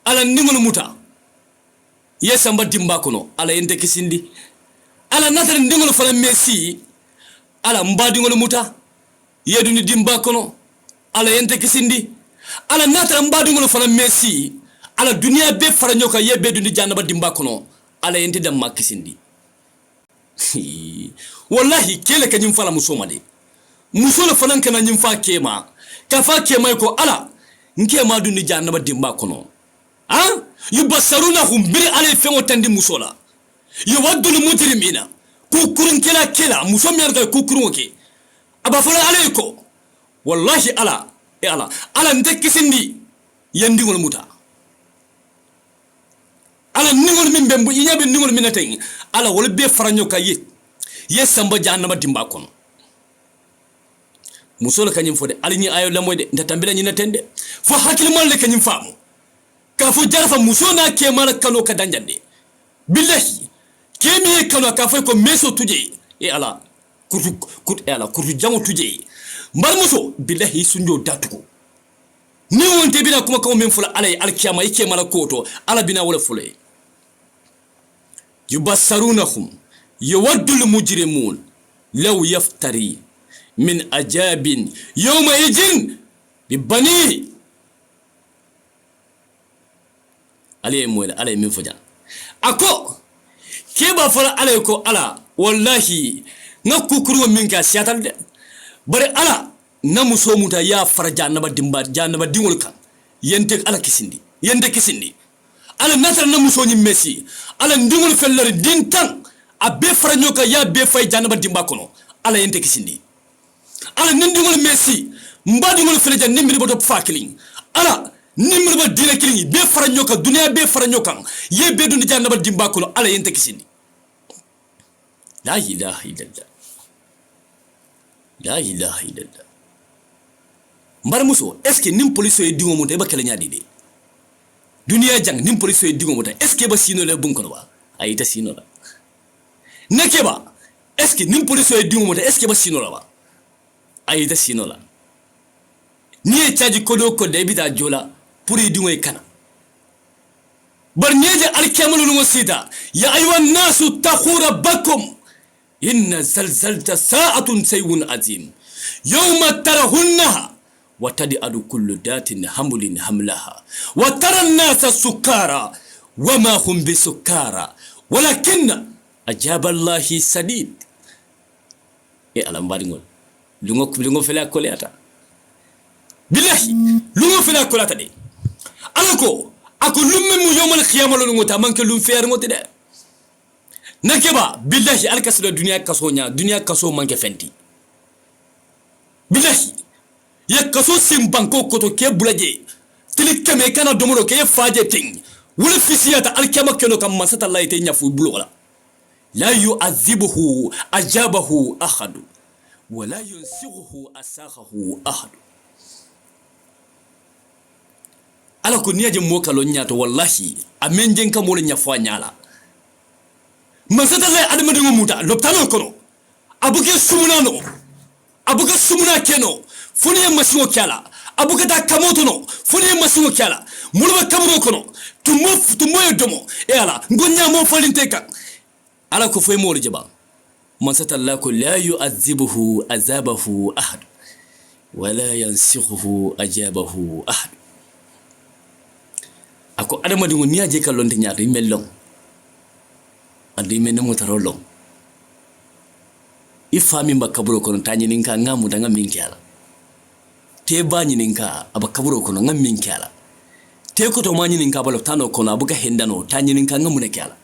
ala ndingol muta yesamba dimba kono ala yente kisindi ala natar ndingol fala messi ala mbadingol muta yeduni dimba kono ala yente kisindi ala natar mbadingol fala messi ala dunia be faranyoka yebe duni jannaba dimba kono ala yente damma kisindi wallahi kele kanyim fala musoma de musola fanan kana nyim fa kema ka fa kema ko ala nkema duni jannaba dimba kono yubassarunahum bil alay fengo tandi musola yuwaddul mujrimina kukurun kela musom yarga kukurun ke aba fala alayko wallahi ala ndekisindi yandingol muta ala ningol min bembu inyabe ningol min natay ala wala be faranyo kaye samba jannaba dimba kono musola kanyim fode alini ayo lamoyde ndatambila nyina tende fo hakil malle kanyim faamu ka fo jarfa musona ke mala kano ka danjande billahi kemi kano ka fo ko meso tuje ala kurtu jango tuje mbar muso billahi sunjo datuko ni wonte bina kuma ko men fula alay alkiyama yake mala koto ala bina wala fulay yubassarunahum yawaddul mujrimun law yaftari min ajabin yawma yajin bibani alay moyla alay min fojan ako keba fala alay ko ala wallahi ngakukuru min ka siatal de bare ala na muso muta ya fara jannaba dingol kan yente ala kisindi ala natar na muso nyi messi ala ndingol fellare dintan abbe fara nyoka ya be fay jannaba dimba kono ala yente kisindi ala ndingol messi mbadingol feleja nimbi boto fakling ala nimbi ba dina kilingi be fara nyoka dunya be fara nyoka ye be dun jannaba dimba kono ala yente kisindi la ilaha illallah mbar muso est ce que nim police e dingo monta ba kala nyaadi de dunia jang nim police e dingo monta est ce que ba sino le bunko ba ayita sino la nekeba est ce que nim police e dingo monta est ce que ba sino la ba ayita sino la ni e chaji kodo ko de bita jola pour e dingo e kana bar nieje alkiyamalu no sita ya aywan nasu taqu rabbakum inna zalzalta sa'atun sayyun azim yawma tarahunnaha وتدعو كل ذات حمل حملها وترى الناس سكارى وما هم بسكارى ولكن أجاب الله سديد ألم بارينغول لونغو فلا كولياتا بالله لونغو فلا كولياتا دي أكو لومم يوم القيامة لونغو تامانك لوم فيرغو تدي نكبا بالله الكسر الدنيا كسونيا دنيا كسو مانك فنتي بالله ye kaso simbanko koto ke bulaje tilikame kana domoro ke faje ting wala fisiyata alkiyama keno kam masata layte nyafu bulola la yu'adhibuhu ajabahu ahad wala yunsighu asakhahu ahad ala ko niaje mokalo nyato wallahi amenjen kam wala nyafa nyala masata lay adama de muta loptano kono abuke sumuna keno funi masiwo kyala abukata kamoto no funi masiwo kyala mulba kamro kono tumo yodomo ala ngonya mo falinteka ala ko foy mo jaba man satallahu la yu'adhibuhu azabahu ahad wala yansikhuhu ajabahu ahad ako adama dingo niaje kalonte nyaata mellon andi men mo tarolon ifami mbakaburo kono tanyininka ngamu danga minkyala te bani ninka abakaburo kono ngamin kyala te ko to mani ninka balo tano kono abuka hendano tanyi ninka ngamune kyala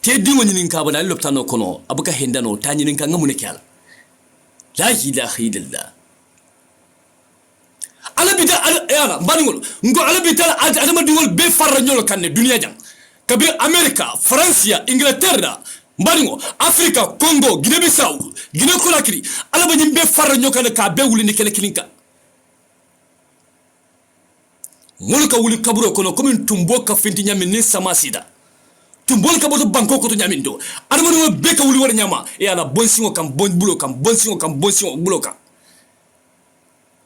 te dingo ninka balo loptano kono abuka hendano tanyi ninka ngamune kyala la ilaha illallah alabida ala baningol ngo alabida adama dingol be farra nyolo kanne dunia jang kabe america francia inglaterra mbaringo africa congo guinea bissau guinea conakry alaba nyimbe farra nyokane ka be wuli ni kele kilinka mulka wuli kaburo kono comme tumbo ka finti nyami ni samasida tumbol ka boto banko ko to nyamindo adama no be ka wuli wala nyama e ala bonsingo kam bon bulo kam bonsingo bulo kam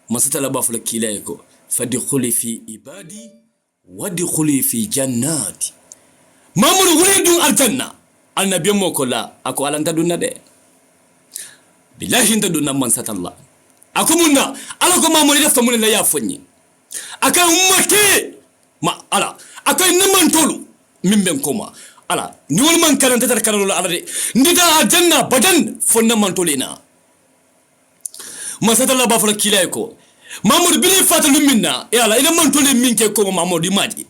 masata la bafula kilay ko fadkhuli fi ibadi wadkhuli fi jannati mamuru wuridu aljanna annabi mo ko la ako alanta dunna de billahi inta dunna man satallah ako munna ala ko mamuru def mun la ya fonni aka ummati ma ala aka naman tolu mimben koma ala ni wol man karanta tar karalo ala de ndita aljanna badan fonna man tolina masatalla ba fala kilay ko mamuru bi fatalu minna e ala ila man tole minke ko mamuru di maji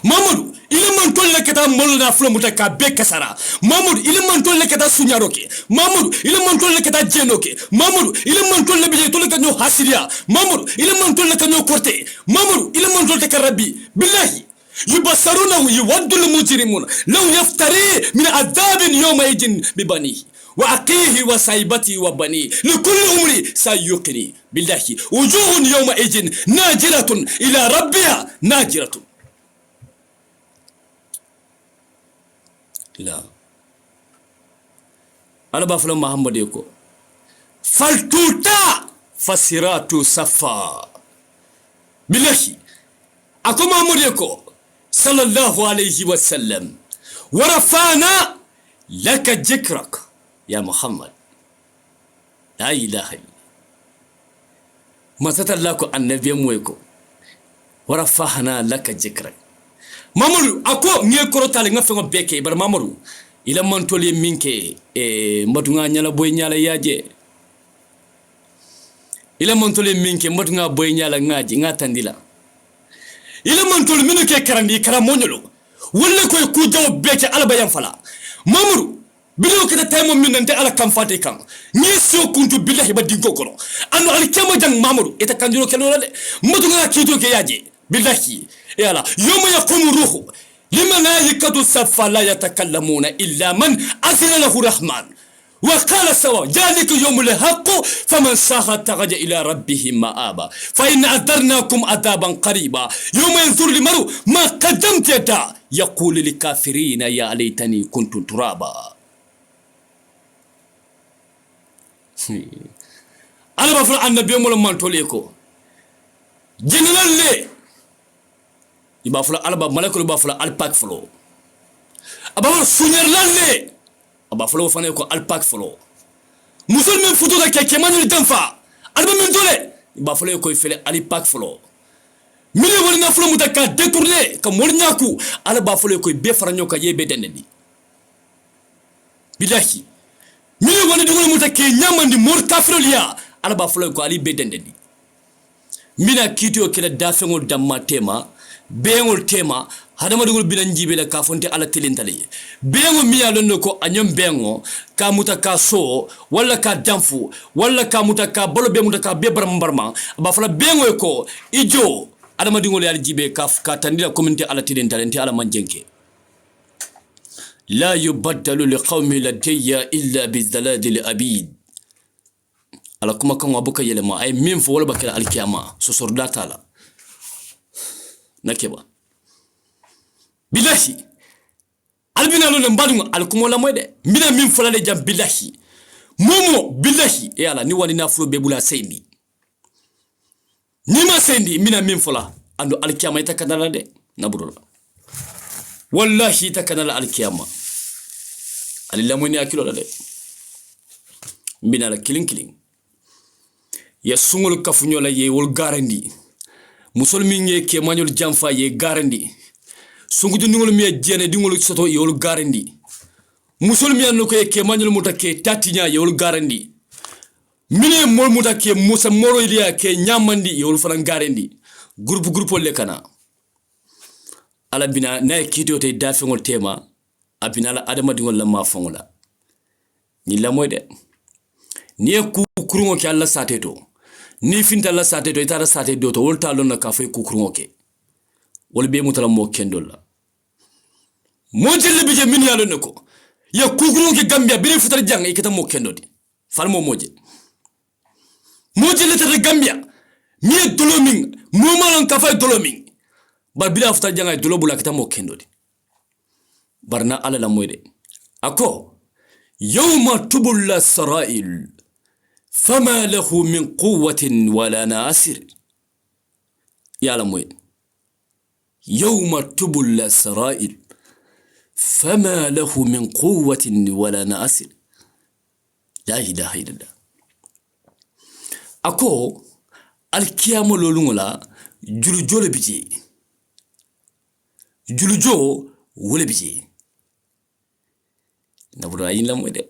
Mamadou il man tolle kata molna flo mutaka be kasara Mamadou il man tolle kata sunyaroke Mamadou il man tolle kata jenoke Mamadou il man tolle be tolle kanyo hasiria Mamadou il man tolle kanyo korte Mamadou il man tolle karabi billahi yubasaruna yuwaddul mujrimun law yaftari min adhabin yawma idin bibanihi wa aqihi wa saibati wa bani likulli umri sayuqini billahi wujuhun yawma idin najiratun ila rabbiha najiratun la ala ba fula muhammad ko faltuta fasiratu safa billahi ako muhammad ko sallallahu alayhi wa sallam warafana laka dhikrak ya muhammad la ilaha illa masatallako annabi moyko warafana laka dhikrak Mamadou ako nge korotale nga fengo beke bar Mamadou ila mantoli minke matunga nyala boy nyala yaje ila mantoli minke matunga boy nyala ngaji ngatandila ila mantoli minuke karandi kara monyolo wala koy ku jaw beke alba yam fala Mamadou bido kata taymo minante ala kam fate kan ni so kuntu billahi badingo kono anu al kema jang Mamadou eta kanjuro kelo de matunga kito ke yaje billahi يلا يوم يقوم الروح لملائكة الصفا لا يتكلمون إلا من أذن له الرحمن وقال سوا ذلك يوم الحق فمن شاء اتخذ إلى ربه مآبا فإن أنذرناكم عذابا قريبا يوم ينظر المرء ما قدمت يدا يقول للكافرين يا ليتني كنت ترابا أنا بفرح النبي يوم لما توليكو جنرال لي iba fula alba malakul ba fula alpak flo aba sunyer lalle aba flo fane ko alpak flo musul men futo da ke manu danfa alba men dole iba flo ko fele alpak flo mine woni na flo mutaka détourner ka mornyaku alba flo ko be faranyo ka yebe denedi billahi mine woni dugol mutake nyamandi mor kafrolia alba flo ko ali be denedi mina kitio kala dafengol damma tema beengol tema hadama dugul bilan jibe la ka fonte ala tilintale beengo miya lonno ko anyam beengo ka mutaka so wala ka damfu wala ka mutaka bolo be mutaka be barma ba fala beengo ko ijo adama dugul yal jibe ka tandila community ala tilintale nti ala manjenke la yubaddalu liqawmi ladayya illa bizaladil abid ala kuma kan wabuka yelema ay min fo wala bakala alkiyama so sordata la nakeba billahi albina lo mbadum alkumo la moyde mina min fulale jam billahi momo billahi e ala ni wani na flo be bula sendi ni ma sendi mina min fula ando alkiyama ita kanala de nabudula wallahi ita kanala alkiyama alilla mo ni akilo la de mina la killing ya sungul kafunyo la ye wol garandi musolmi nge ke mañol jamfa ye garandi sungudu ngol mi jene dingol soto yol garandi musolmi an ko ke mañol mutake tatinya yol garandi mine mol mutake musa moro ilia ke nyamandi yol faran garandi groupe le kana ala bina na kito te dafengol tema abina la adama dingol la ma fongola ni la moyde ni ku kurungo ke alla sateto ni finta la sate do itara sate do to wolta lon na ka fay kukurungoke wol be mutala mo kendolla mo jelle bi je min yalo nako ya kukurungoke gambia bi futar jang ikata mo kendodi fal mo moje mo jelle ta gambia mi dolomin mo malon ka fay dolomin ba bi futar jang ay dolobula kita mo kendodi barna ala la moyde ako yawma tubulla sarail فما له من قوة ولا ناصر يا لموي يوم تبلى السرائر فما له من قوة ولا ناصر لا إله إلا الله أكو الكيام لولولا جلجو لبجي جلجو ولبجي نبرا يلا مودي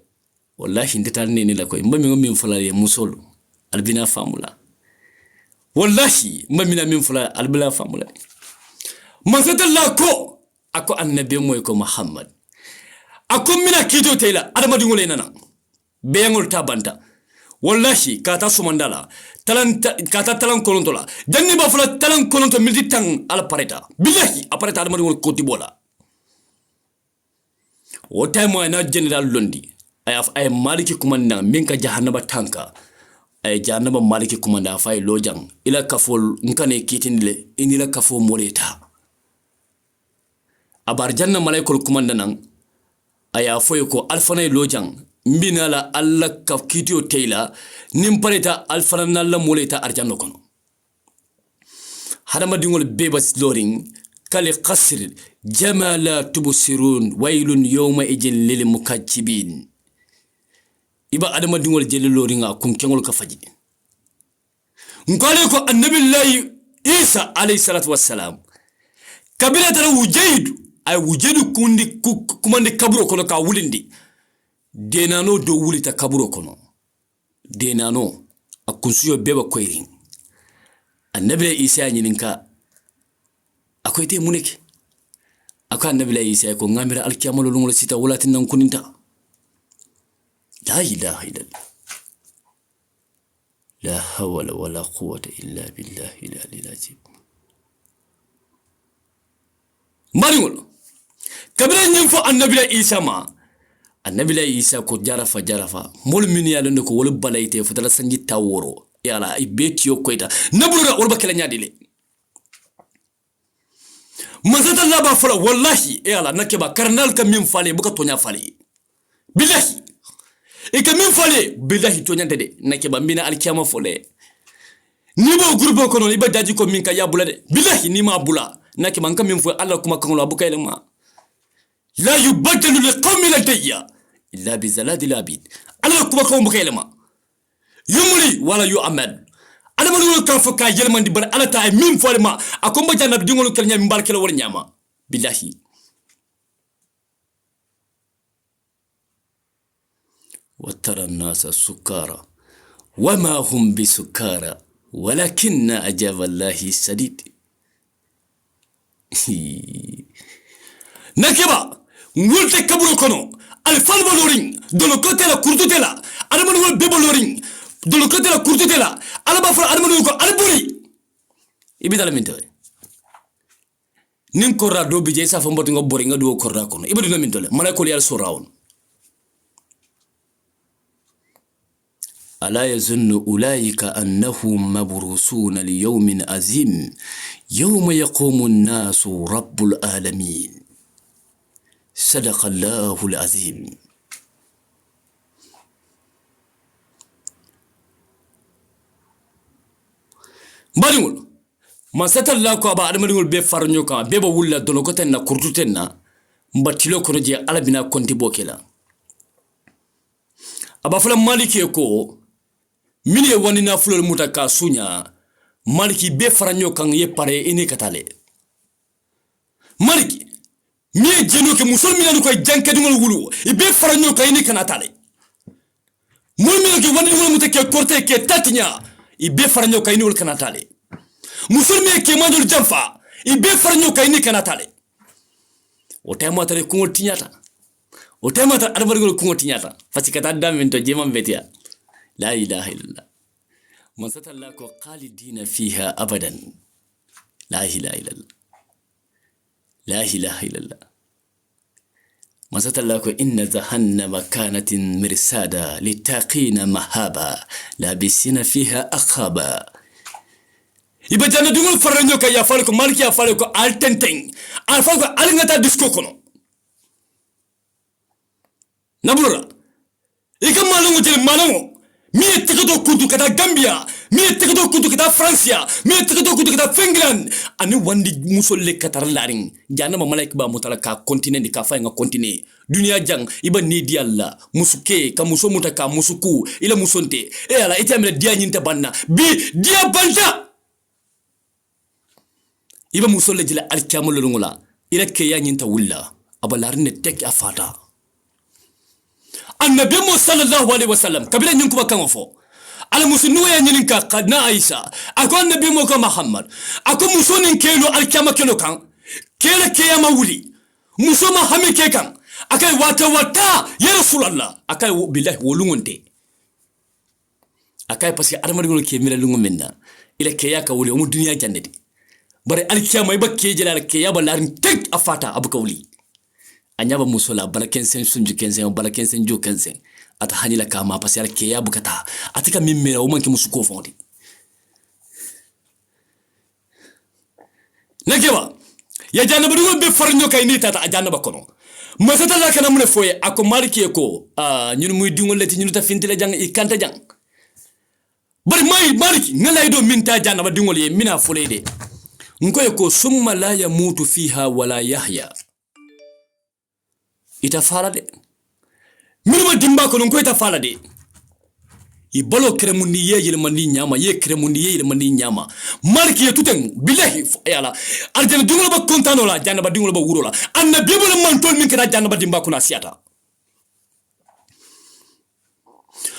والله انت تاني لا كوي مبي من فلا مسول البنا فامولا والله مبي من فلا البلا فامولا ما زاد الله كو أكو النبي مويكو محمد أكو منا كيدو تيلا أدم دينغولي نانا بيانغول تابانتا والله كاتا سوماندالا كاتا تلان كولونتولا جاني بافلا تلان كولونتو ملدي تان على باريتا بالله أباريتا أدم دينغول كوتي بولا وتايمو أنا جنرال لوندي أي مالكي كوماندا منكا جهنم تانكا أي جهنم مالكي كوماندا فاي لوجان إلا كفول نكاني كيتين لي إني لا كفو موليتا abar janna malaikul kumandanan aya foyko alfanay lojang mbinala alla ka kitio teyla nimpareta alfanana la moleta arjanno kono hadama dingol bebas loring kali qasr jamala tubsirun waylun yawma ijil lil mukaththibin iba adama dingol jeli loringa kum kengol ka faji ngale ko annabillahi isa alayhi salatu wassalam kabila tara wujaydu ay wujadu kundi kumande kaburo kono ka wulindi denano do wulita kaburo kono denano akunsuyo beba koyrin annabi isa nyininka akoyte muneke aka annabi isa ko ngamira alkiyamalo lungo sita wulatin nan kuninta la ilaha illallah la hawla wala quwwata illa billahi al-aliyyil azim marigol kabira nyimfo annabi isa ma annabi isa ko jarafa mol min yalla ne ko wol balayte futala sanji taworo yala ay betiyo koyta nabura wol bakela nyadile mazata la ba fala wallahi yala nakeba karnal kam min fale buka tonya fale billahi e kam min fale billahi tonya de nakeba mina alkiyama fole ni bo gurbo kono iba daji ko min ka yabula de billahi ni ma bula nakeba kam min fo Allah kuma kan lo abuka elma لا يبدل لقوم لدي إلا بزلاد العبيد أنا كما كون بكلمة يملي ولا يعمل أنا ما نقول كان فكا يلمن دي بر أنا تاي مين فورما أكون بجانا بدي نقول كلمة من بارك الله ورنياما بالله وترى الناس سكارى وما هم بسكارى ولكن أجاب الله السديد نكبا ngulte kaburo kono al falbo loring dolo kote la kurtute la adamanu wol bebo loring dolo kote la kurtute la ala ba fra adamanu ko al buri ibidala mintole nin korra do bije sa fa mboti ngo bori nga do korra kono ibidala mintole malaikol yal surawon ala yazunnu ulaika annahum mabrusun li yawmin azim yawma yaqumu an-nasu rabbul alamin صدق الله العظيم باريول ما ستر الله كو ابا ادمريول بي فارنيو كان بيبا ولا دولوكوتنا كورتوتنا مباتيلو كونجي على بنا كونتي بوكيلا ابا فلا مالكي كو ميني وانينا فلول موتاكا سونيا مالكي بي فارنيو كان يباري اني كاتالي مالكي مي جنو كي مسول مينانو كاي جانكا دغول وولو يبي فرانيو كاي ني كاناتالي مول مينو كي واني وول متكي كورتي كي تاتنيا يبي فرانيو كاي ني ول كاناتالي مسول مي كي ماندول جامفا يبي فرانيو كاي ني كاناتالي o tema tare kungo tinyata o tema tare arbargol kungo tinyata fasi kata damen to jema betia la ilaha illallah man satalla ko qalidina fiha abadan la ilaha illallah لا إله إلا الله ما ستلاكو إن جهنم كانت مرصادا للتاقين مهابا لابسين فيها أخابا يبقى جانا دول فرنيو كا يفعلكو مالك يفعلكو التنتين الفالكو ألنغتا ديسكو كنو نبرورا إيكا مالونغو جل مالونغو mi tikedo kuntu kata Gambia mi tikedo kuntu kata Francia mi tikedo kuntu kata Finland ani wandi musol le katar laring janaba malaika ba mutala ka continent ka fa nga continent dunia jang iba ni di Allah musuke ka muso mutaka musuku ila musonte e ala itamela dia nyinta banna bi dia banta iba musol le jila alkamul ngula ila ke ya nyinta wulla abalarne tek afata annabi mu sallallahu alaihi wasallam kabila nyunkuba kan fo ala musunu ya nyininka kadna Aisha ako annabi mu ko Muhammad ako musonin kelo alkama kelo kan kele kiyama wuli musoma hamike kan akai wata ya rasulullah akai billahi wolungonte akai parce que armadu ke mira lungu minna ila ke ka wuli mu duniya jannati bare alkiyama ibakke jela alkiyama larin tek afata abuka wuli anyaba musola balakensen sunju kensen balakensen jo kensen ata hanila kama parce que alkiyama bukata atika mimmera o manki musuko fondi nakewa ya janaba dum be farnyo kay ni tata janaba kono masata la kana mun foye ako marki ko ñun muy dingol lati ñun ta fintile jang i kanta jang bari may marki ngalay do min ta janaba dingol ye mina fulede ngoy ko summa la yamutu fiha wala yahya ita fala de minuma dimba ko ngoy ta fala de i balo kremundi ye yele mandi nyama ye kremundi ye yele mandi nyama marki tuten billahi yala arjana dingol ba kontano la janaba dingol ba wuro la annabi bol man tol min kara janaba dimba ko na siata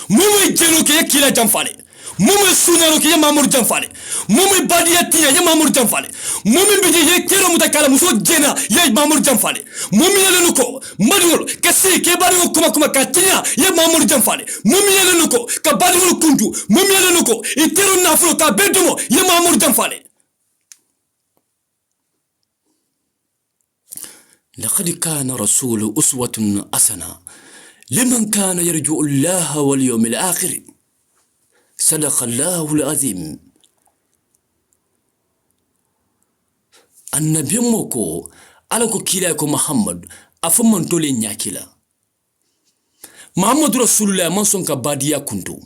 mumu jeno ke kila jamfale mumu sunaro ke mamur jamfale mumu badiyati ya mamur jamfale mumu bije ye kero mutakala muso jena ye mamur jamfale mumu yele nuko madul kasi ke bari kuma katinya ye mamur jamfale mumu yele nuko ka bari kunju mumu yele nuko itero nafro ka bedumo ye mamur jamfale لقد كان رسول أسوة حسنة لمن كان يرجو الله واليوم الآخر صدق الله العظيم النبي موكو علىكو كيلاكو محمد أفمن تولي نياكيلا محمد رسول الله من سنك باديا كنتو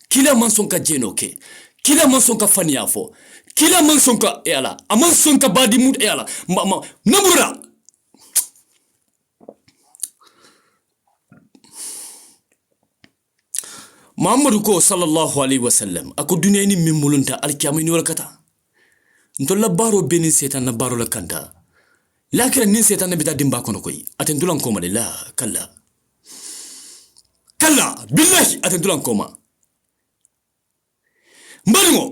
كيلا من سنك جينوكي كيلا من سنك فنيافو كيلا من سنك إيالا أمن سنك بادي مود إيالا نمورا Muhammadu ko sallallahu alaihi wasallam ako dunya ni mimulunta alkiyama ni walkata ntolla baro benin setan na baro la kanta lakira nin setan na bita dimba kono koy atendulan koma de la kalla billahi atendulan koma mbalimo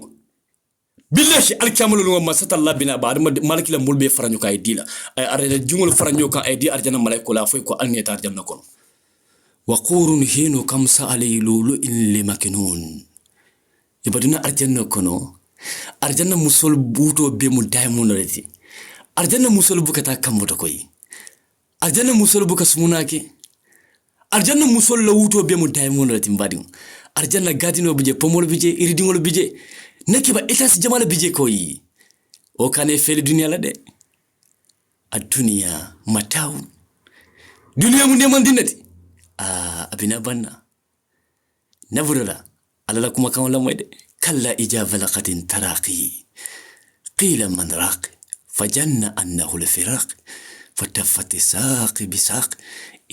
billahi alkiyama lu masata Allah bina ba malakila mulbe faranyo kay dila ay arena jungol faranyo ka ay di arjana malaiko la foy ko alneta arjana kono وقور هينو كم سألي لولو إن لمكنون يبدونا أرجنا كنو أرجنا مسول بوتو بيمو دايمون رتي أرجنا مسول بكتا كم بتكوي أرجنا مسول بك سموناكي أرجنا مسول لوتو بيمو دايمون رتي مبادين أرجنا غادينو بيجي بومول بيجي إريدينو بيجي نكيبا إتاس جمال بيجي كوي أو كان في الدنيا لدي الدنيا متاون دنيا من دينتي abina banna nabura alala kuma kan wala moyde kalla ijaba laqatin taraqi qila man raq fajanna annahu al-firaq fatafat saq bisaq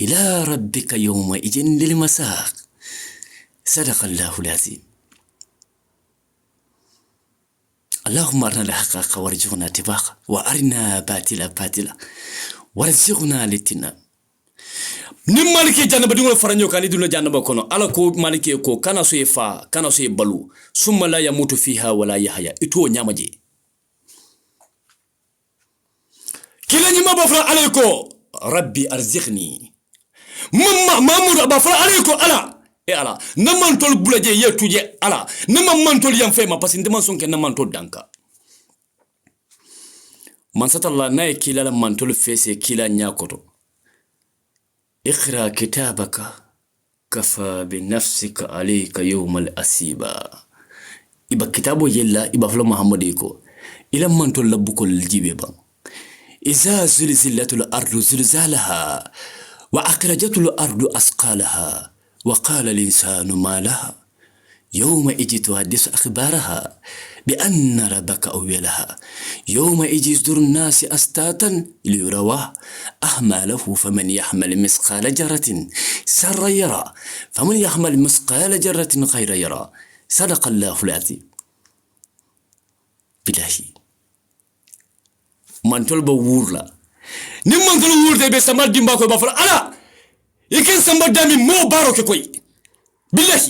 ila rabbika yawma idin lil masaq sadaqa Allahu al-azim اللهم أرنا الحق وارزقنا اتباعه وأرنا باطلا وارزقنا الاجتناب nim maliki janaba dingol faranyo kan idul janaba kono ala ko maliki ko kana so fa kana so balu summa la yamutu fiha wala yahya ito nyamaje kila nyima ba fra alayko rabbi arziqni mamma mamud ba fra alayko ala e ala naman tol bulaje yetuje ala naman tol yam fe ma parce que man sonke naman tol danka man satalla nay kila la man tol fese kila nyakoto اقرأ كتابك كفى بنفسك عليك يوم الأسيبا إبا كتابو يلا إبا فلو محمد يكو إلا من تلبكو الجيبا إذا زلزلت الأرض زلزالها وأخرجت الأرض أثقالها وقال الإنسان ما لها يومئذ تحدث أخبارها بأن ربك أولها يومئذ يصدر الناس أشتاتا ليروا أعماله فمن يحمل مثقال ذرة سرا يرى فمن يحمل مثقال ذرة خيرا يرى صدق الله العظيم بالله من طلب وورلا نمان طلب وورده بسمار دمباكو بافر ألا يكن سمار دامي مو باروك كوي بالله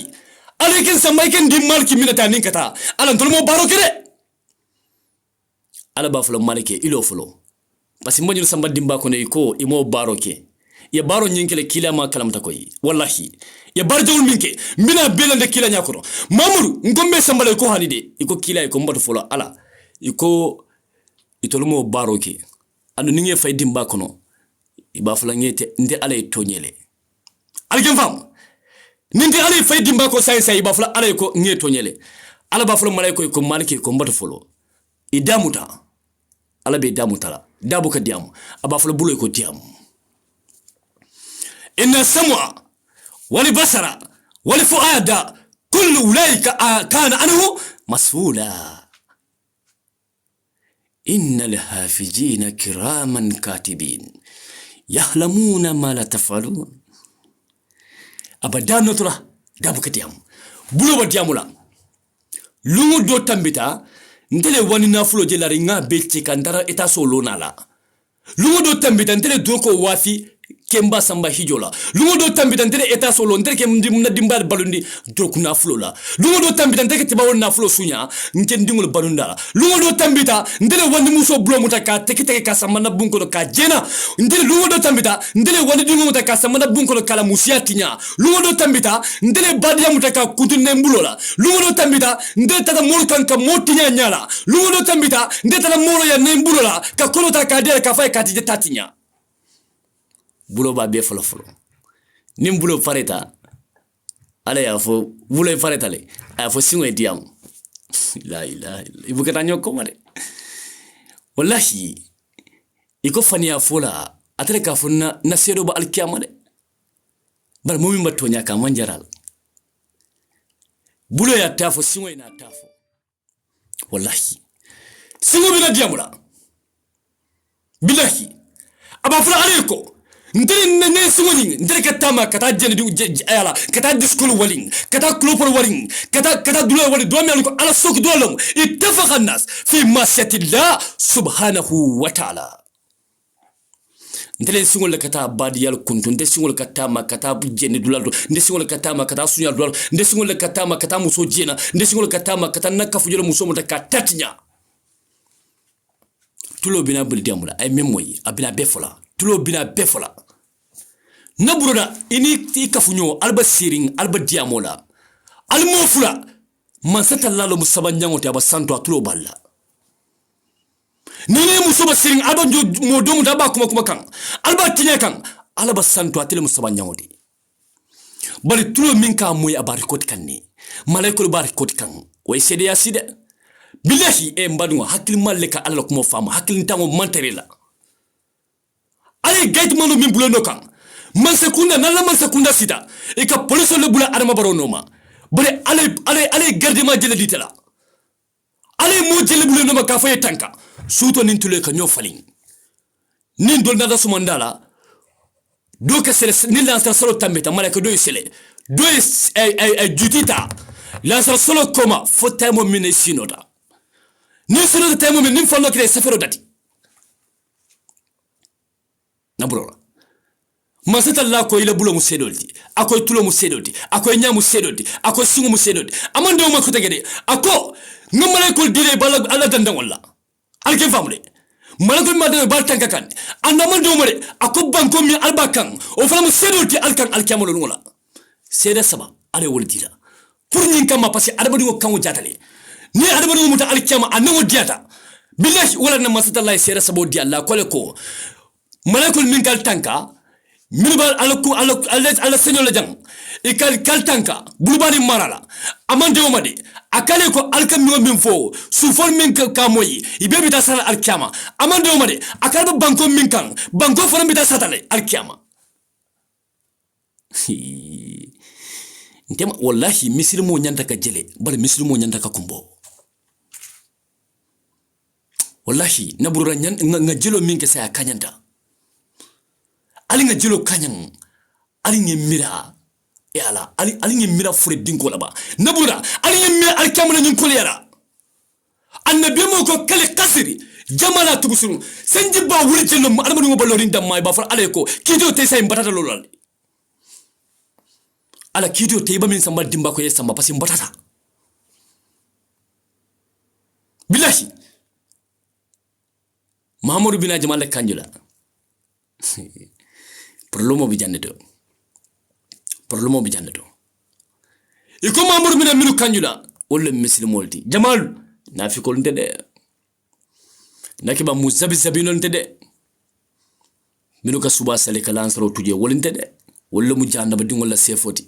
ألا يكن سمار يكن دمال كي منتا نينكتا ألا طلب مو باروك ده ألا بافلو مالكي إلو فلو بس مجنو سمار دمباكو نيكو إمو باروكي ya baro nyinkele kila ma kalamta koy wallahi ya barjawul minke mina belande kila nyakoro mamuru ngombe sambale ko hanide iko kila iko mbato folo ala iko itolumo baroke ando ninge fay dimba kono iba fala ngete nde ala tonyele algem fam ninde ala fay dimba ko say iba fala ala ko nge tonyele ala ba fala malay ko maliki ko mbato folo idamuta ala be damutala dabuka diam aba fala bulo ko diam إن السمع والبصر والفؤاد كل أولئك كان عنه مسؤولا إن الحافظين كراما كاتبين يعلمون ما لا تفعلون أبدا نطلع دابك ديام بلو بديامولا لونو دو تنبتا ntele wani nafulo je la ringa belti kandara eta solo nala lungo do tambita ntele doko wafi kemba samba hijola lungo do tambita ntele eta solo ntele kem dimba balundi doko nafulo la lungo do tambita ntele tibawo nafulo sunya nken dingul balunda lungo do tambita ntele wani muso blo mutaka teke ka samana bunko ka jena ntele lungo do tambita ntele wani dingo mutaka samana bunko kala musiatinya lungo do tambita ntele badia mutaka kutunne mbulola lungo do tambita ntele tata molkan ka motinya nyala lungo do tambita ntele tata moro ya nembulola ka kolota ka dere ka fay ka tije tatinya bulo ba be folo nim bulo fareta ala ya fo bulo fareta le a fo singo diam la ilaha illa ibu kata nyoko mare wallahi iko fania fola atare ka fonna na sedo ba alkiyama de bar mumi matonya ka manjaral bulo ya tafo singo ina tafo wallahi singo bina diamula billahi aba fula alayko ndere ne singoni ndere katama kata jeni du ayala kata diskulu walin kata klopol walin kata dulo wali do mi ko ala sok dolom ittafaqa an-nas fi masiyati Allah subhanahu wa ta'ala ndere singol kata badiyal kuntu ndere singol katama kata jeni dulado ndere singol katama kata sunya dulado ndere singol katama kata muso jena ndere singol katama kata nakafu jelo muso mutaka tatinya tulo bina bul diamula ay memoyi abina befola tulo bina befola naburoda ini ikafunyo alba siring alba diamola almofula mansata lalo musabanyango te aba santo tulo balla nene musoba siring alba modomu daba kuma kan alba tinya kan alba santo atele musabanyango de bali tulo minka moy abari kot kanni malaikul bari kot kan way sede yaside billahi e mbadunga hakil maleka alla ko mo fama hakil ntango manterela ale gate manu min bulo kan man sekunda nalla man sekunda sita e ka police le bula adama barono ma bare ale garde ma jele ditela ale mo jele bulo no ma ka faye tanka suto nin tule ka nyofalin nin dol nada sumandala do ka sele nin lansar solo tambeta malaka do sele do jutita lansar solo koma fotamo mine sinoda ni sino temo min nim fallo kire safero dati naburo masata la ko ile bulo musedolti akoy tulo musedolti akoy nya musedolti akoy singu musedolti amande o makko tegede ako ngamale ko dire bala ala dandan walla alke famule malako madde bal tanka kan andamande o mare ako banko mi albakan o fala musedolti alkan alkamolo ngola sede saba ale woldira pour nyin kama parce adabadi ko kango jatale ni adabadi muta alkiyama anno diata billahi wala na masatallahi sere sabo di Allah kole ko malakul min kal tanka minbal alaku ala senyo la jang e kal tanka bulbani marala amande o made akale ko alkam min fo su fol min ka moyi ibe bi ta sala alkiyama amande o made akal banko min kan banko fo bi ta satale alkiyama ntema wallahi misilimo nyanta ka jele bal misilimo nyanta ka kumbo wallahi naburura nga jelo minke saya kanyanda ali nga jelo kanyan ali nge mira yala ali nge mira fure dinko laba naburura ali nge mira ali kamana nyin kolera annabi mo ko kale kasiri jamala tubusuru sanji ba wuri jelo armanu ngo balorin damma ba far aleko kido te say batata lolal ala kido te ba min samba dimba ko yesamba pasi batata billahi Mahamadou bina jamal kanjula problème bi janneto iko Mahamadou bina minu kanjula wala muslimolti jamal nafikol ntede nakiba muzabi zabino ntede minu ka suba sale kala ansaro tuje wala ntede wala mu janda ba dingol la sefoti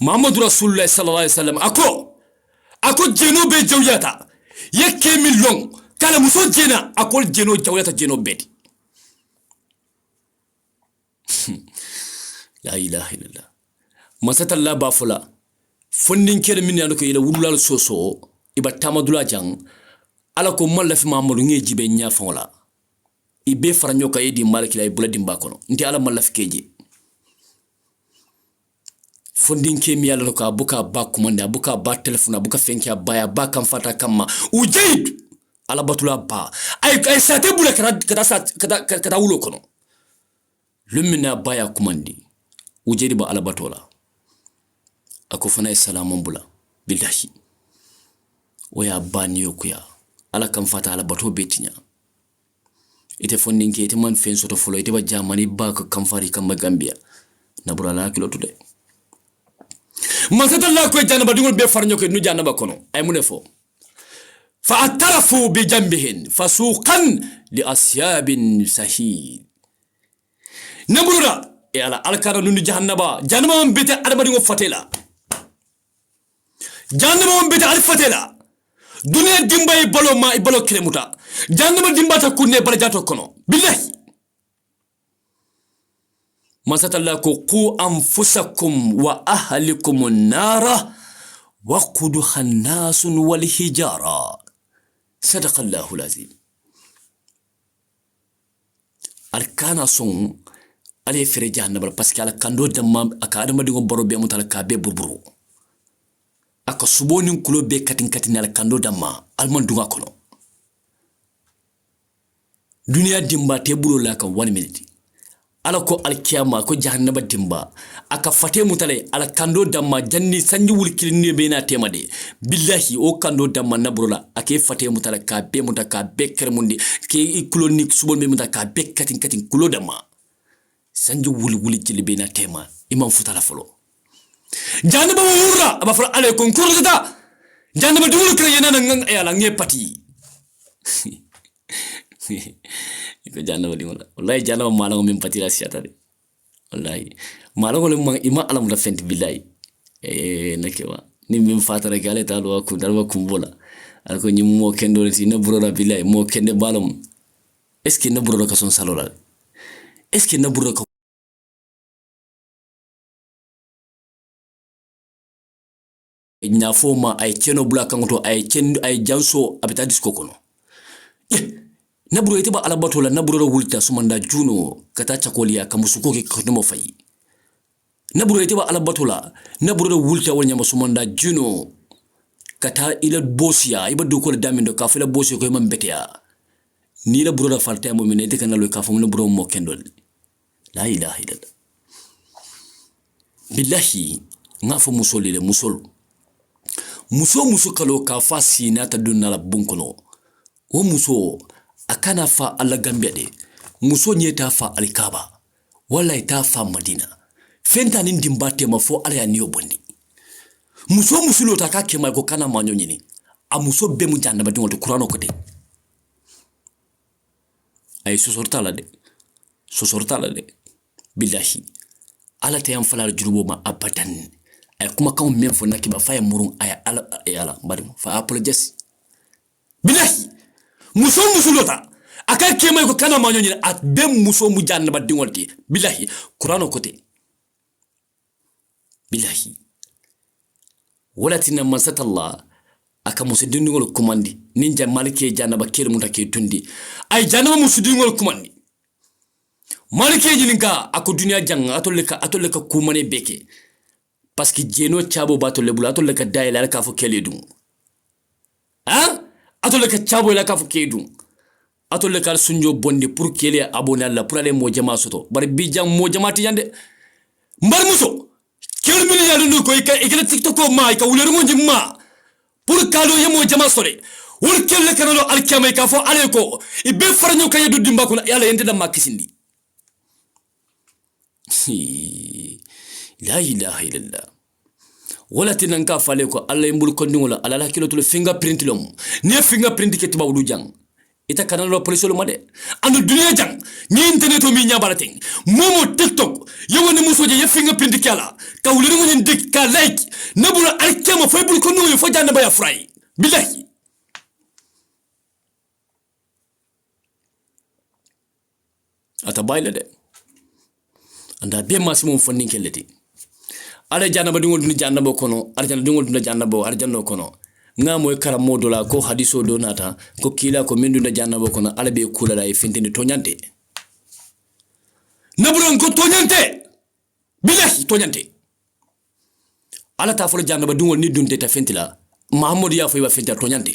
Muhammadu Rasulullah sallallahu alaihi wasallam ako jeno be jawyata yekke mi long kala muso jena akol jeno jawyata jeno bedi la ilaha illallah masata la ba fula fondin kere min yano ko ila wulal soso iba tamadula jang ala ko malla fi Mamadou nge jibe nya fonla ibe faranyo ka yedi malaki lay buladi mbakono nti ala malla fi keje fondin ke mi yalla ko abuka ba kumande abuka ba telephone abuka fenki baya ba kam fata kamma ujayd ala batula ba ay sate bula kada wulo kono lumina baya kumandi ujayd ba ala batola ako fana salamun bula billahi waya baniyo kuya ala kam fata ala bato betinya ite fondin ke ite man fen soto fulo ite ba jamani ba ko kam fari kam Gambia nabura la kilo tude masata la ko janaba dingol be farño ko nu janaba kono ay munefo fa atarafu bi jambihin fasuqan li asyabin sahid nabrura e ala alkara nu jahannaba janaba mbete adama dingo fatela janaba mbete al fatela dunya dimbay balo ma ibalo kremuta janaba dimbata kunne balajato kono billahi masatallako qu anfusakum wa ahlikum an-nara waquduha an-nas wal hijara sadaqallahu al-azim alkana son ale fere jahannaba parce que ala kando damma akadama dingo borobe mutala ka be burburu aka suboni kulo be katin ala kando damma alman dunga kono dunya dimba te bulo la ka 1 minute ala ko alkiyama ko jahannaba dimba aka fate mutale ala kando damma janni sanji wulkilni be na temade billahi o kando damma nabrola ake fate mutala ka be mutaka be kermundi ke kulonik subon be mutaka ka be katin kulo damma sanji wuli be na tema imam futala folo jahannaba wurra aba fara ale kon kurata jahannaba dul kre yana ngang ayala nge pati ko jahannaba di wallahi jahannaba malango min patira siata de wallahi malango le ma ima alam da fenti billahi nakewa ni min fatara gale talo ko dalwa kumbola alko nyim mo kendo ti na broda billahi mo kende balom est ce que na broda ka son salola est ce que na broda ka nyafoma ay ceno bula kangoto ay janso abita disko kono naburo itiba alabato la naburo wulta sumanda juno kata chakoliya kamusuko ke kono fayi naburo itiba alabato la naburo wulta wal nyama sumanda juno kata ila bosia iba do ko damindo ka fela bosia ko man betia ni la buro falta mo minete kana lo ka fam na buro mo kendol la ilaha illallah billahi ngafo musolile musol muso kalo ka fa sinata dunna la bunkono o muso akana fa alla Gambia de muso nyeta fa alkaba wala ita fa Madina fenta nin dimbate ma fo ala ya niyo bondi muso lo ta ka kema ko kana manyo nyini a muso be mu jannaba dingo to Qur'ano ko de ay sosorta la de billahi ala tayam fala jurubo ma abadan ay kuma kan men fo nakiba fa ya murun ay ala bari fa apologies billahi muso lota aka kema ko kana manyo nyina at dem muso mu jannaba dingolti billahi Qur'ano kote billahi walatina mansatalla aka musidingol kumandi ninja malike janaba kel mutake tundi ay janaba musidingol kumandi malike jininka ako dunya jang atoleka kumane beke parce que jeno chabo bato lebula atoleka daila ka fo keledum atoleka chabo la ka fo kedum atoleka sunjo bonde pour kele abona la pour aller mo jama soto bar bi jang mo jamaati yande mbar muso kel mini yalla ko ikela tiktok ko ma ka wulero ngi ma pour kalo yemo jama sore wol kelle kanalo alkiyama ka fo ale ko ibe farño kay do dimba ko yalla yende dam makisindi la ilaha illallah wala tinanka fale ko alla yembul ko ndingola ala la kilo to fingerprint lom ne fingerprint ke tibaw du jang ita kanalo police lo made anu dunia jang ni internet o mi nyabarating momo tiktok yewone musoje ye fingerprint kala ka wulero ngi dik ka like nabula alkiyama fay bul ko no fo janna baya fray billahi ata bayle de anda be masimum fondin kelleti ala janaba dingol dun janaba kono arjana dingol dun janaba arjana kono ngamo e kara modola ko hadiso do nata ko kila ko mindu na janaba kono ala be kula la e fintini toñante naburon ko toñante billahi toñante ala ta folo janaba dingol ni dunte ta fintila mahamadou ya fo wa finta toñante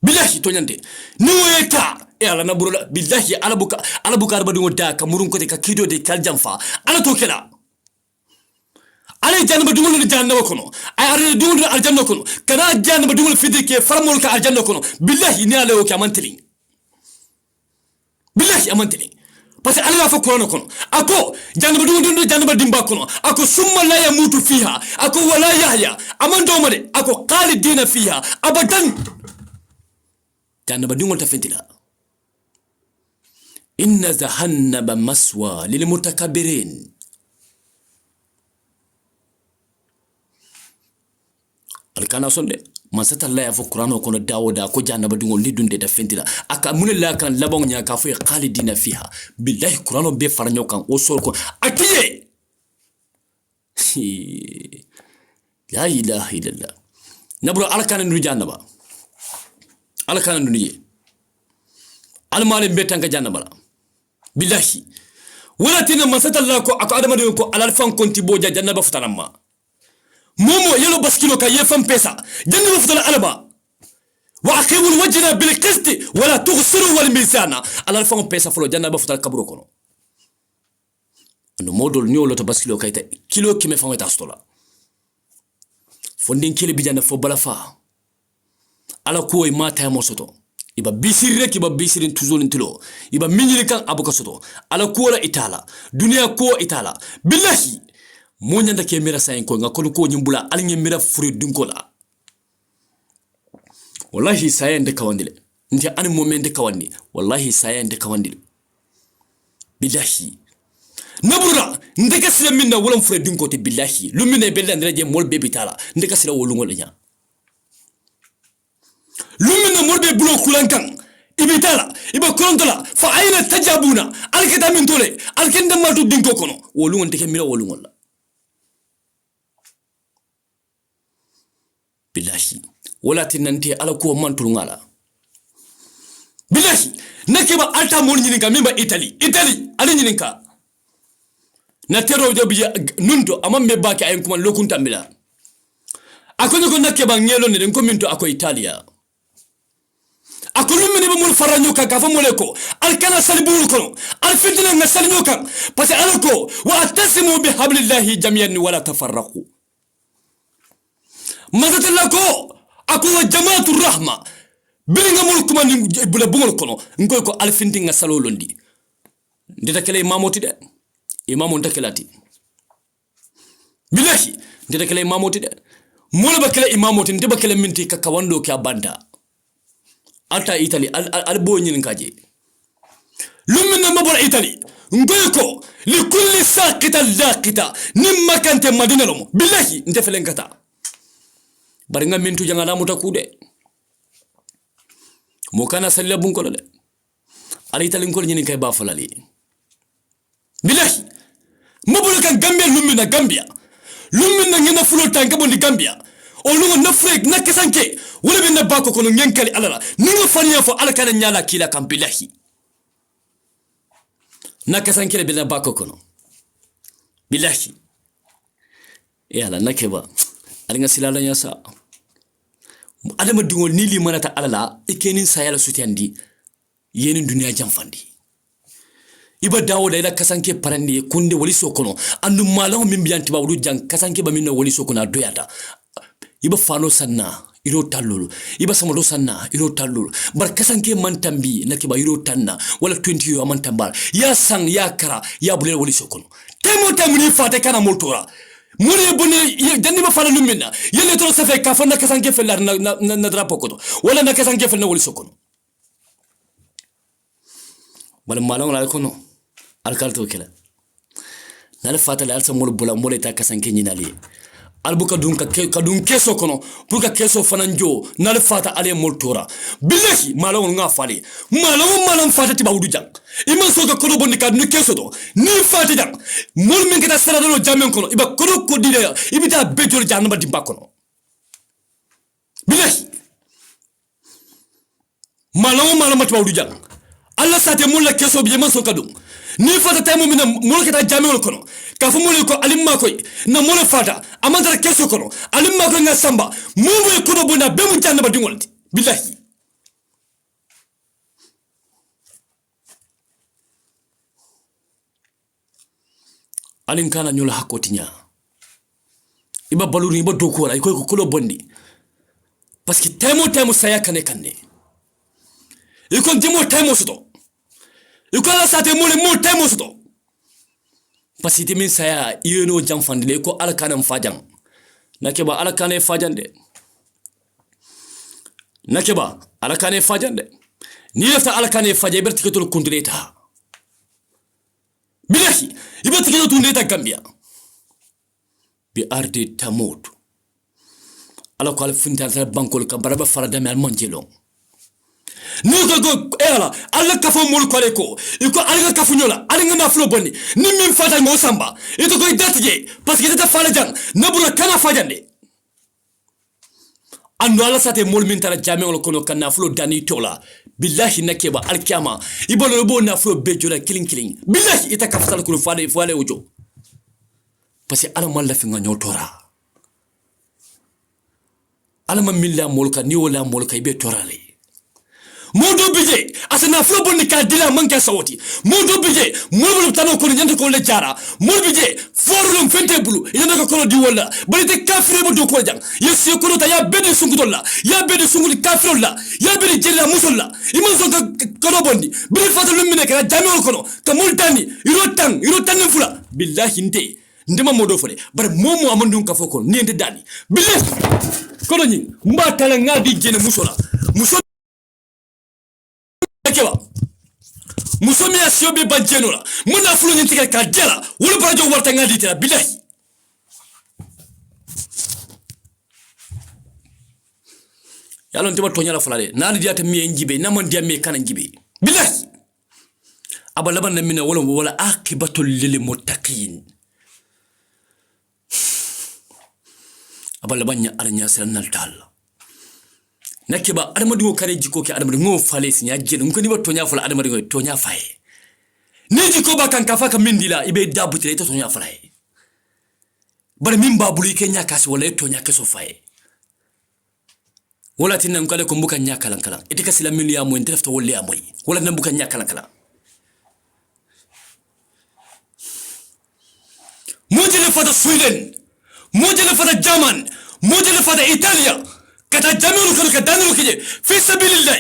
billahi toñante ni woyeta e ala naburo billahi ala buka arba dingol da ka murun ko te ka kido de kaljamfa ala to kela ala janaba dingol ni janaba kono ay ara dingol aljanna kono kana janaba dingol fidike farmol ka aljanna kono billahi ni ala o ka mantili billahi amantili parce que ala fa kono kono ako janaba dingol janaba dimba kono ako summa la yamutu fiha ako wala yahya amando made ako khalidina fiha abadan janaba dingol ta fentila inna jahannama maswa lil mutakabbirin alkana sonde masata la ya fo qur'ano kono dawoda ko janaba dingol li dunde da fentila aka munilla kan labon nya ka fo khalidina fiha billahi qur'ano be farnyo kan o sol ko akiye la ilaha illallah nabro alkana ndu janaba alkana ndu ni almale betanga janaba billahi walatina masata la ko aka adama de ko alal fan konti boja janaba futanama momo yelo baskilo ka yefam pesa janaba futala alaba wa aqimul wajna bil qist wala tughsiru wal mizana alal fan pesa fulo janaba futala kabro kono no modol nyolo to baskilo kayta kilo kime fan wata stola fondin kile bijana fo bala fa ala ko e mata mo soto iba bisirre ki ba bisirin tuzolin tilo iba minjiri kan abuka soto ala ko la itala dunia ko itala billahi mo nyanda ke mira sayin ko ngakol ko nyimbula al nyimira furi dinkola wallahi sayen de kawandile nti ani moment de kawandi wallahi sayen de kawandile billahi nabura ndeka sila minna wolam furi dinkote billahi lumine bella ndreje mol bebitala ndeka sila wolungol nya lumina morbe bulo kulankan ibitala iba kolontola fa ayna tajabuna alkata min tole alkenda matu dinko kono wolungon teke mira wolungol billahi wala tinante ala ko mantul ngala billahi nakeba alta mon nyininka mimba italy ali nyininka na tero jobi nundo amamme baki ayen kuma lokunta mbila akonyo ko nakeba ngelo ne den ko minto ako italia akulu mini bamul faranyo ka gafa moleko alkana salibul kono alfitna na salinyo kan parce alko wa atasimu bihablillahi jami'an wala tafarraqu mazatallako akwa jama'atur rahma bilinga mul kuma ni bula bungol kono ngoy ko alfinti nga salolondi ndeta kele imamoti de imamu ntakelati billahi ndeta kele imamoti de mola bakele imamoti ndeba kele minti kakawando kya banda alta italy al bo nyin kaje lumina mabol italy ngoyko li kulli saqita laqita nimma kante madina lomo billahi ndefelen kata bari nga mintu jangana mutakude mo kana salla bunko le al italy ngol nyin kay ba falali billahi mabol kan gambe na Gambia lumin na ngena fulo tanga bondi Gambia o lungo na frek na kesanke wala bin na bako kono ngenkali alala ningo faniya fo alakana nyala kila kambilahi na kesanke bin na bako kono bilahi yala nakeba alinga silala nyasa adama dingo nili manata alala ikenin sayala sutiandi yenin dunia jamfandi iba dawo da ila kasanke parandi kunde wali sokono andu malaw min biyanti bawdu jang kasanke ba minno wali sokona doyata iba fano sanna iro tallulu iba samado sanna iro tallulu bar kasanke mantambi nakiba iro tanna wala 20 yo mantambar ya sang ya kara ya bulel wali sokono temo tamuni fate kana motora mune bone dandi ba fala lumina yele to safe ka fana kasanke felar na drapo koto wala na kasanke fel na wali sokono wala malaw la kono alkalto kala nal fatale alsa mol bula mol ta kasanke nyinali albuka dun keso kono pour ka keso fananjo nal fata ale mol tora billahi malaw nga fali malaw fata ti bawdu jang iman so ka kono bonni ka nu keso do ni fata jang mol min kata sara do jamen kono iba kono ko dile ibita bejol jang ba dimba kono billahi malaw mati bawdu jang alla sate mol la keso bi man so ka dum ni fata tay momina mol kata jamel kono ka fu mol ko alimma koy na mol fata amandara keso kono alimma ko nga samba momo e kono bona be mu janna ba dingolti billahi alin kana nyola hakotinya iba baluri iba dokora ikoy ko kolo bondi parce que temo saya kane iko ndimo temo soto iko la sate mo temo soto parce que min saya yeno jamfandile ko alkana mfajang nakeba alkana fajande ni lafta alkana faje berti ko to kundreta bilahi ibati ko to ndeta Gambia bi arde tamot ala ko al funta bankol ka baraba farada mal manjelo nuka go ela alla kafo mul kole ko iko alga kafu nyola alga na flo bonni ni min fata ngo samba ito ko datije parce que tata fala jang nabura kana fajande ando ala sate mol min tara jame ngol kono kana flo dani tola billahi nakeba alkiyama ibolo bo na flo bejola killing billahi ita kaftal ko fale ojo parce que ala malla fi nga nyotora ala ma milla molka ni wala molka ibe torale modo bije asana flo bonni ka dila manke sawoti modo bije modo tano ko nyanta ko le jara modo bije forlum fente bulu ina ko kono di wala balite kafire bo do ko jang yesu ko ta ya bede sungudolla ya bede sunguli kafirolla ya bede jella musolla iman so ko bondi bi fata lumine ka jamel kono ka multani iro tan fula billahi ndema modo fole bar momo amandun ka foko ni ende dani billahi kono ni mba tala ngadi jene musola kewa musomi ya siobe banjeno la muna fulu nyentika ka jela wala brajo warta ngadi tira billahi yalon tiba tonya la falale nani diata mi njibe namon dia mi kana njibe billahi abalaban na mina wala aqibatul lil muttaqin abalaban ya arnya sanal tal nakeba adamadi ngo kare jiko ke adamadi ngo fale sinya jenu ngoni ba tonya fala adamadi ngo tonya faye ni jiko ba kan kafa ka mindila ibe dabutire to tonya fala bar min babuli ke nya kasi wala tonya ke so faye wala tinam kale ko mbuka nya kala ite ka sila min ya mo ente fto wolle amoy wala nam buka nya kala mujele fata Sweden mujele fata German mujele fata Italia kata jamelu kanu ka danu kije fi sabilillah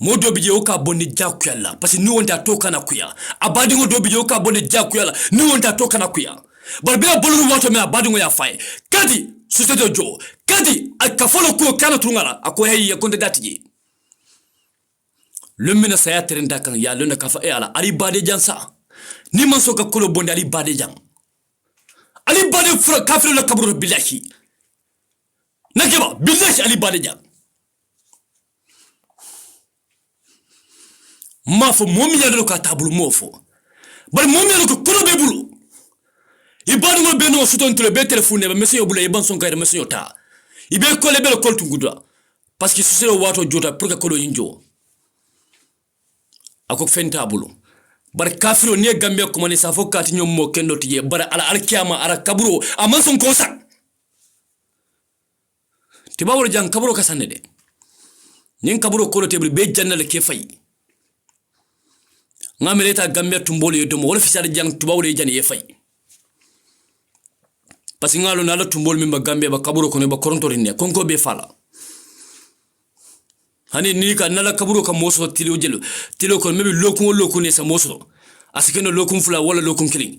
modo bije oka bonni jakuyalla parce que ni wonta to kana kuya abadi ngo do bije oka bonni jakuyalla ni wonta to kana kuya bar be bolu wato me abadi ngo ya fay kadi société jo kadi akafolo ko kana tungala akoy ya konde datije le mina saya terenda kan ya le na kafa e ala ali bade jansa ni man so ka kolo bondi ali bade jang ali bade fra kafir la kabru billahi nakeba billahi ali bade jang mafo momi yadro ka tabulu mofo bal momi yadro ko kolo be bulu ibadu mo beno suton tele be telephone be monsieur bula iban son kayre monsieur ta ibe ko le bel koltu gudra parce que ce wato jota pour que kolo injo ako fenta bulu bar kafiro ne gambe ko mani safo kati nyom mo kendo tiye bar ala alkiyama ara kaburo aman son ko sa tibawol jang kaburo kasande de nin kaburo ko tebri be jannale ke fay ngameleta gambe tumbolo yedomo wala fisade jang tubawol jani ye fay parce que ngalo nala tumbol mimba gambe ba kaburo ko ne ba korontori ne konko be fala hani ni ka nala kaburo ka moso tilo jelo tilo ko mebi lokun ne sa moso asikeno lokun fula wala lokun killing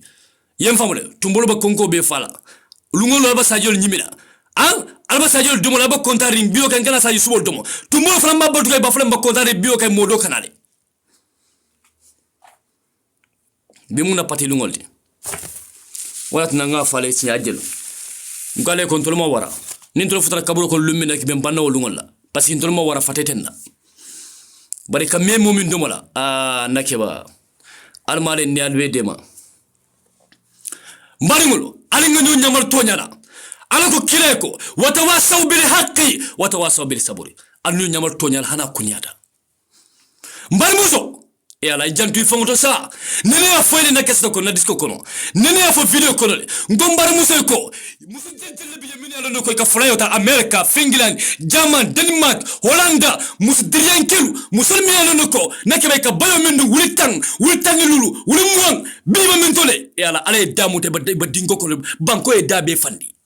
yem famule tumbolo ba konko be fala lungolo ba sajol nyimina alba sajol domo la ba kontari bio kan kana saji subol domo tumbolo fala mabba dugay ba fala ba kontari bio kay modo kanale be muna pati lungolti wala tnanga fale ci ajelo ngale kontrol ma wara nin tolo futara kaburo ko lumina ki ben banna wolungola parce que ntol ma wara fatetenna bari kam me momin domola nakeba almale ne alwe dema mbaringolo alinga nyu nyamal tonyala alako kileko watawasaw bil haqqi watawasaw bil sabri anu nyamal tonyala hana kunyata mbarmuso e ala jantu fongoto sa nene ya foyle na kesta ko na disco kono nene ya fo video kono ngombar muso ko muso jentel bi min ala no ko ka flyota america finland german denmark hollanda muso driankelu musulmi ala no ko nakebe ka bayo min wulitang lulu wulumwan bi ma min tole e ala ala damute ba dingo ko banko e dabe fandi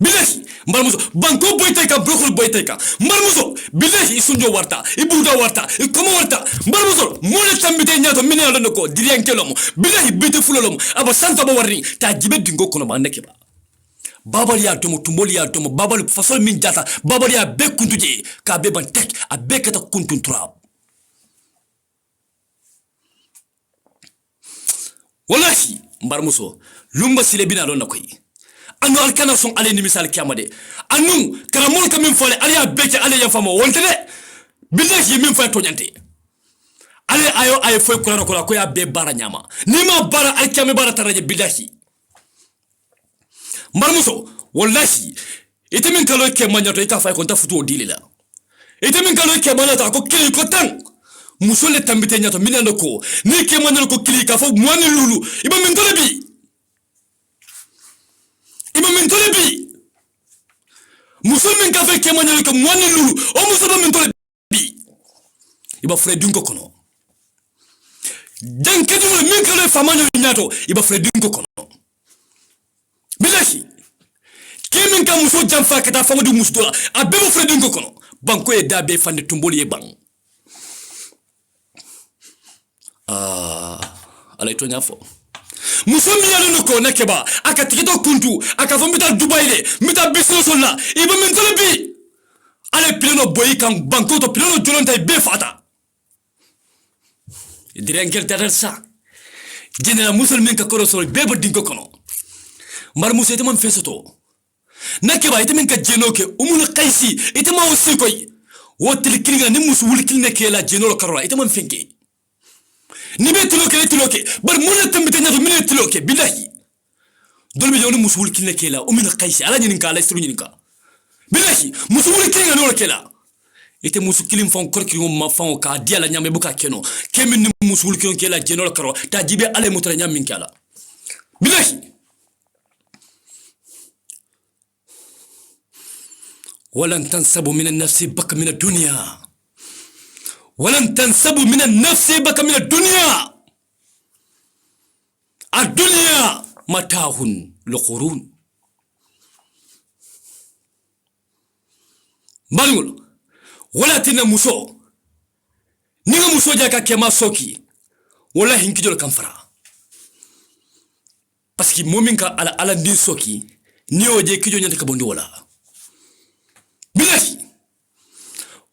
bilahi mbalmuso banko boyteka brokol boyteka mbalmuso bilahi isunjo warta ibuda warta ikoma warta mbalmuso mole tambite nyato minelo noko diriankelomo bilahi bite fulolomo aba santa ba warni ta jibe dingo kono ba nekeba babal ya domo tumboli ya domo babal fasol min jata babal ya be kuntuje ka be ban tek a be kata kuntun turab wallahi mbalmuso lumba sile bina don nakoy anu alkana son ale ni misal kiamade anu karamol kam min fole ale abeke ale ya famo wontede billahi min fa to nyante ale ayo foy kurano ko ya be bara nyama ni ma bara alkiame bara taraje billahi marmuso wallahi ite min kalo ke manyato ita fa ko ta futu dilila ite min kalo ke manata ko kili ko tan musole tambite nyato minando ko ni ke manalo ko kili ka fo mwani lulu iba min tolebi ima min tole bi musulmin ka fe kemanya ko mwani lulu o musulman min tole bi iba fredin ko kono dan kedu min ka le famanyo nyato iba fredin ko kono bilahi kemin ka muso jamfa kata famadu musdola abbe mo fredin ko kono banko e dabe fande tumboli e bang ala ito nyafo musomi yalo noko nakeba akatikito kuntu akafomita Dubai le mita business la iba mentole bi ale pleno boy kan banko to pleno jolonta be fata direnkel tadarsa general musulmin ka korosol be bodinko kono mar musete man fesoto nakeba itemen ka jenoke umul qaisi itema osikoy wotel kilinga ni musul kilne kela jenolo karola iteman fenke ni be tiloke bar mun tambite nyato min tiloke billahi dolbe joni musul kilne kela umul qaisi ala nyin ka ala suru nyin ka billahi musul kilne no kela ite musul kilim fon korki ma fon ka diala nyame buka keno kemin ni musul kilne kela jenolo karo ta jibe ale mutara nyam min kala billahi ولن تنسبوا من النفس بك من الدنيا ولن تنسبوا من النفس بك من الدنيا الدنيا متاع لقرون مالول ولا تنمسو نيغا مسو جاكا كما سوكي ولا هنكجول كامفرا باسكي مومينكا على دي سوكي نيو جي كيجو نيانتا كبوندي ولا bilahi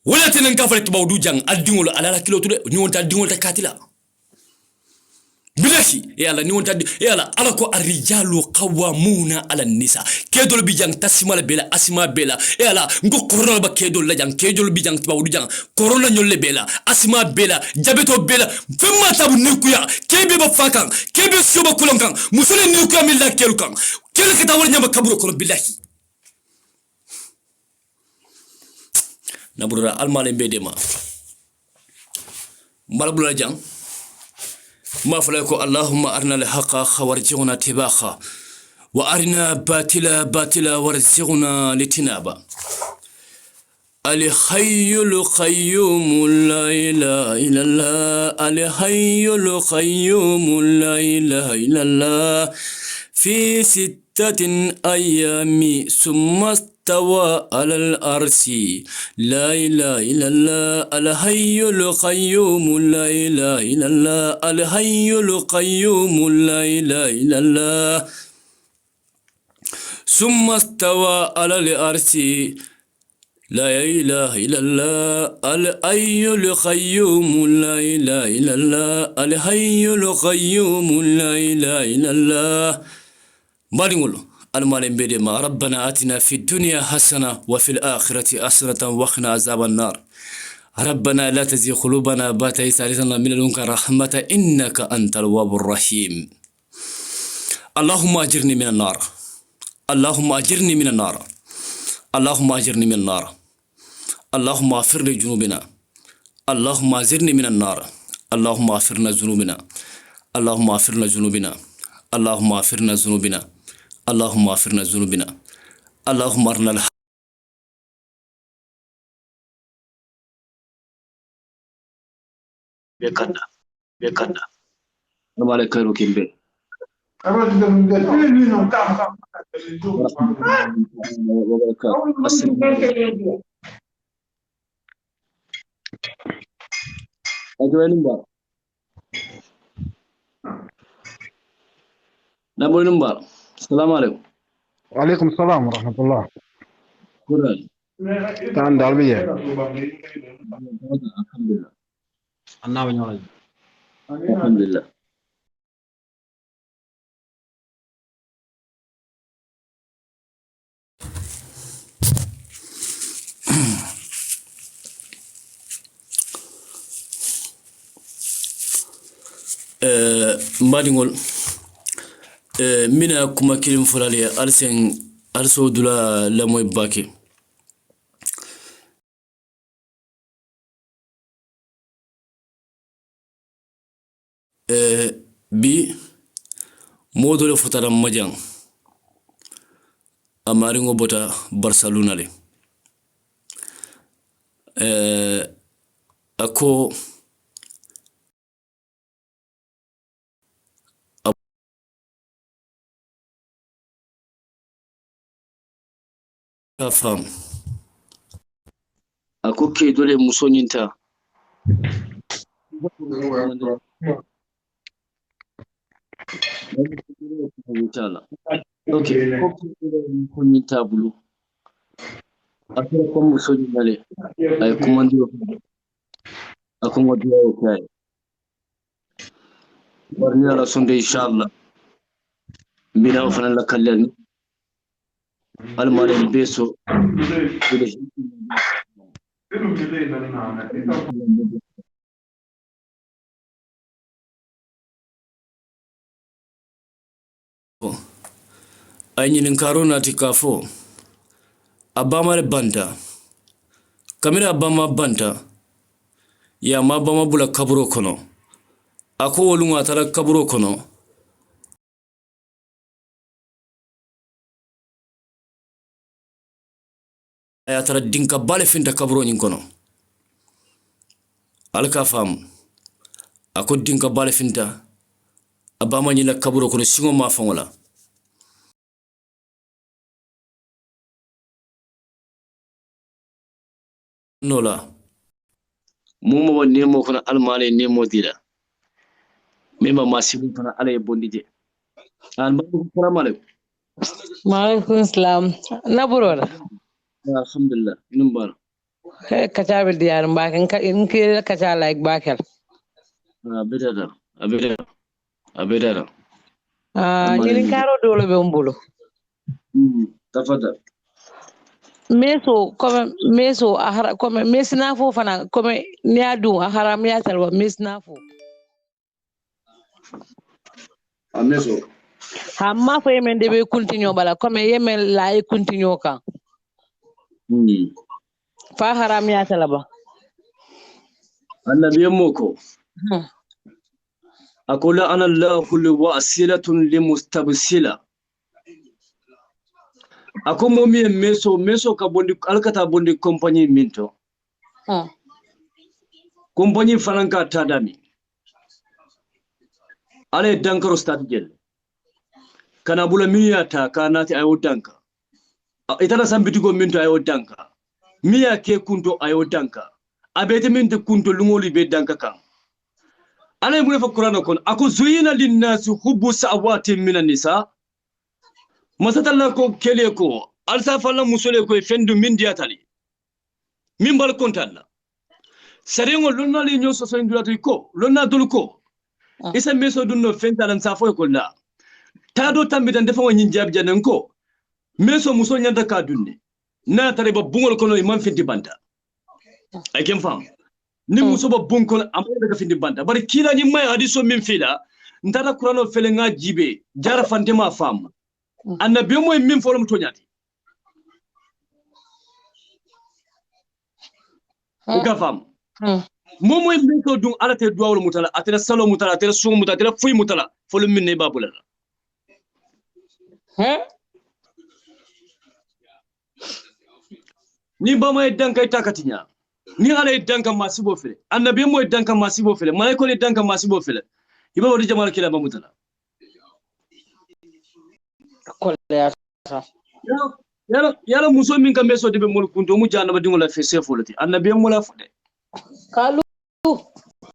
wala tenen ka fare tubawdu jang addingol ala la kilo tude nyonta addingol ta katila bilahi yalla ni wonta yalla ala ko arrijalu qawwamuna ala nisa kedol bi jang tasima bela asima bela yalla ngo corona ba kedol la jang kedol bi jang tawdu jang corona nyolle bela asima bela jabeto bela femma tabu nikuya kebe ba fakan kebe soba kulonkan musule nikuya milla kelukan kele kita wala nyamba kaburo ko bilahi nabura almale bedema malabula jang ما فلاكو اللهم أرنا الحق وارزقنا اتباعه وأرنا باطلا وارزقنا الاجتناب الحي القيوم لا إله إلا الله الحي القيوم لا إله إلا الله في 6 أيام ثم استوى على الأرش لا إله إلا الله الحي القيوم لا إله إلا الله الحي القيوم لا إله إلا الله ثم استوى على الأرش لا إله إلا الله الحي القيوم لا إله إلا الله الحي القيوم لا إله إلا الله بارينغولو المالين بيدما ربنا آتنا في الدنيا حسنة وفي الآخرة حسنة وقنا عذاب النار ربنا لا تزغ قلوبنا بعد إذ هديتنا من لدنك رحمة إنك أنت التواب الرحيم اللهم أجرني من النار اللهم أجرني من النار اللهم أجرني من النار اللهم اغفر لي ذنوبنا اللهم أجرني من النار اللهم اغفر لنا ذنوبنا اللهم اغفر لنا ذنوبنا اللهم اغفر لنا ذنوبنا اللهم اغفر لنا ذنوبنا اللهم ارنا بكنا ما عليك خير كيمبي السلام عليكم. وعليكم السلام ورحمة الله. كورال. تعال داربية. الحمد لله. أنا بنيوان. الحمد لله. mbadingol mina kuma kilim fulale alsen also dula la moy bake bi modole futara majang amaringo bota Barcelona le ako fam ako ke dole musonyinta okay musonyinta bulu akira ko musonyale ay kumandiro ako ngodiyo kay warni ala sunde inshallah mbina fana la kallan almare beso ay ñinin karona ti kafo abama banta kamera abama banta ya ma bama bula kaburo kono ako wolunga tara kaburo kono aya tara dinka bale finta kaburo nyin kono alka fam ako dinka bale finta abama nyila kaburo kono singo ma fangola nola mumo wa nemo kono almale nemo dila mema masibu kono alay bondije an babu assalamu alaikum wa alaikum assalam naburora alhamdulillah inum bar kacabe diyar mbaken in ke kaca like bakel abeda abedara ñinin karo dole be mbulu tafadhal meso ahara comme mesina fo fana comme niadu haram ya talwa mesina fo ameso hamma fo yemen de be continue bala comme yemen la e continue kan fa haram ya talaba annabi moko aqula ana Allahu wasilatun limustabsila ako momi meso ka bondi alkata bondi compagnie minto compagnie falanka tadami ale dankaro stade gel kana bula miyata kanati ayo danka itala sambitigo minto ayo danka miya ke kunto ayo danka abete minte kunto lungoli be danka kan ale mune fa qur'an kon ako zuyina linnasi hubbu sawati minan nisa masatalla ko kele ko alsa falla musole ko fendu min diatali min bal kontalla sarengo lonna li nyoso so ndulato ko lonna dul ko isa meso dunno fentalan sa fo ko la tado tambitan defa woni njab janen ko meso muso nyanda ka dunne na tare ba bungol kono man finti banta ay kem fam ni muso ba bunkol amay daga findi banta bari kila ni may hadiso min fila ndara qur'ano fele nga jibe jara fantema fam annabi moy min folum to nyati uga fam moy min to dum alate duwawul mutala atela salo mutala atela sumu mutala atela fuy mutala folum min ne babula ni ba may dankay takatinya ni ala danka masibo fele annabi moy danka masibo fele malayko ni danka masibo fele iba wadi jamal kila ba mutala yala muso min kan beso debe mol kunto mu janaba dingola fe sefolati annabi mo la fude kalu